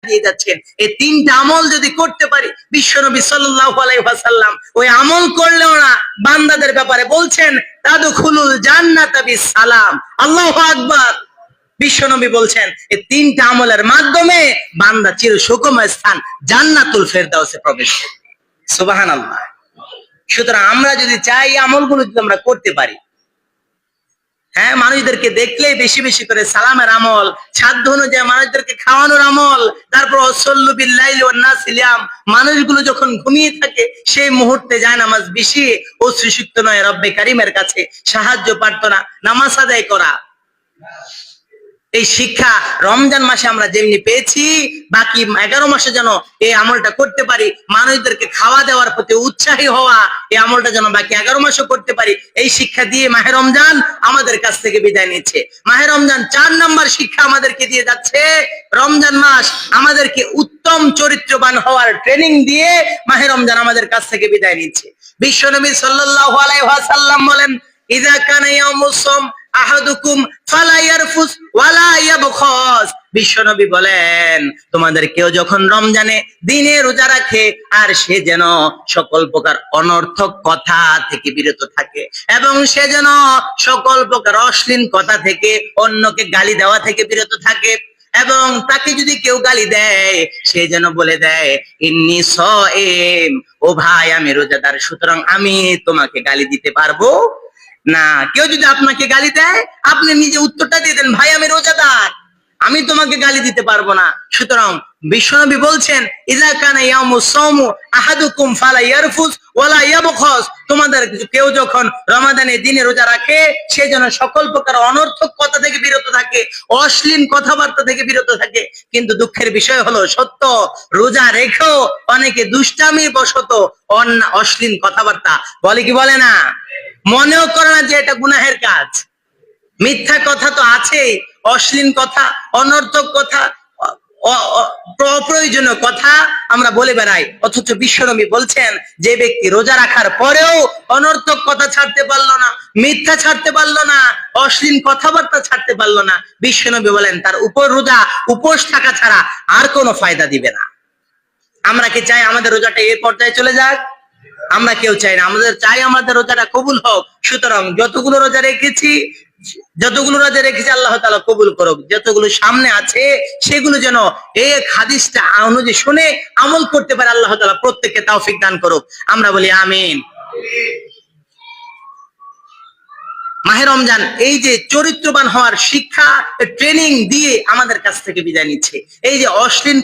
দিয়ে যাচ্ছেন। এই তিনটা আমল যদি করতে পারি, বিশ্বনবী সাল্লাল্লাহু আলাইহি ওয়াসাল্লাম ওই আমল করলেও না বান্দাদের ব্যাপারে বলছেন তাদখুলুল জান্নাতা বিসালাম। আল্লাহু আকবার। বিশ্বনবী বলছেন এই তিনটা আমলের মাধ্যমে বান্দা চির সুখময় স্থান জান্নাতুল ফেরদাউসে প্রবেশ করবে। সুবহানাল্লাহ। সুতরাং আমরা যদি চাই আমলগুলো যদি আমরা করতে পারি, হ্যাঁ, মানুষদেরকে দেখলেই বেশি বেশি করে সালামের আমল, সাধ্য অনুযায়ী মানুষদেরকে খাওয়ানোর আমল, তারপর সল্লু বিল লাইলি ওয়ান নাস নিয়াম, মানুষগুলো যখন ঘুমিয়ে থাকে সেই মুহূর্তে যায় নামাজ বেশি ও শ্রীসুক্ত নয় রব্বে কারিমের কাছে সাহায্য প্রার্থনা, নামাজ আদায় করা। এই শিক্ষা রমজান মাসে আমরা যেমনি পেয়েছি, বাকি 11 মাসে যেন এই আমলটা করতে পারি। মানুষদেরকে খাওয়া দেওয়ার প্রতি উৎসাহী হওয়া, এই আমলটা যেন বাকি 11 মাসও করতে পারি। এই শিক্ষা দিয়ে মাহে রমজান আমাদের কাছ থেকে বিদায় নিচ্ছে। মাহে রমজান 4 নাম্বার শিক্ষা আমাদেরকে দিয়ে যাচ্ছে। রমজান মাস আমাদেরকে উত্তম চরিত্রবান হওয়ার ট্রেনিং দিয়ে মাহে রমজান আমাদের কাছ থেকে বিদায় নিচ্ছে। বিশ্বনবী সাল্লাল্লাহু আলাইহি ওয়াসাল্লাম বলেন, ইযা কানা ইয়াউমুস সাওম আহাদুকুম ফালা ইয়ারফুস ওয়ালা ইয়াবখাস। বিশ্বনবী বলেন, তোমাদের কেউ যখন রমজানে দিনে রোজা রাখে আর সে যেন সকল প্রকার অনর্থক কথা থেকে বিরত থাকে, এবং সে যেন সকল প্রকার অশ্লীল কথা থেকে, অন্যকে গালি দেওয়া থেকে বিরত থাকে, এবং তাকে যদি কেউ গালি দেয় সে যেন বলে দেয় ইন্নী সাইম, ও ভাই আমি রোজাদার, সুতরাং আমি তোমাকে গালি দিতে পারবো না। কেউ যদি আপনাকে গালি দেয় আপনি নিজে উত্তরটা দিয়ে দেন, ভাই আমি রোজাদার, আমি তোমাকে গালি দিতে পারবো না। সুতরাং বিশ্বনবী বলছেন, ইযা কানা ইয়াউমুস সাওমু আহাদুকুম ফালা ইয়ারফুস ওয়ালা ইয়াবখাস, তোমাদের কেউ যখন রমাদানে দিনে রোজা রাখে সে যেন সকল প্রকার অনর্থক কথা থেকে বিরত থাকে, অশ্লীল কথাবার্তা থেকে বিরত থাকে। কিন্তু দুঃখের বিষয় হলো সত্য, রোজা রেখেও অনেকে দুষ্টামির বশত অশ্লীল কথাবার্তা বলে কি বলে না, মনেও করে না যে এটা গুনাহের কাজ। মিথ্যা কথা তো আছেই, অশ্লীল কথা, অনর্থক কথা, অপ্রয়োজনীয় কথা আমরা বলে বেড়াই। অথচ বিশ্বনবী বলছেন, যে ব্যক্তি রোজা রাখার পরেও অনর্থক কথা ছাড়তে পারলো না, মিথ্যা ছাড়তে পারলো না, অশ্লীল কথাবার্তা ছাড়তে পারলো না, বিশ্বনবী বলেন তার উপর রোজা উপোস থাকা ছাড়া আর কোনো ফায়দা দিবে না। আমরা কি চাই আমাদের রোজাটা এই পর্যায়ে চলে যাক? আমরা কেউ চাই না, আমাদের চাই আমাদের রোজাটা কবুল হোক। সুতরাং যতগুলো রোজা রেখেছি আল্লাহ তাআলা কবুল করুক, যতগুলো সামনে আছে সেগুলো যেন এই হাদিসটা অনুযায়ী শুনে আমল করতে পারে আল্লাহ তাআলা প্রত্যেককে তৌফিক দান করুক। আমরা বলি আমিন। মাহে রমজান এই যে চরিত্রবান হওয়ার শিক্ষা ট্রেনিং দিয়ে আমাদের কাছ থেকে বিদায় নিচ্ছে। এই যে অশ্লীল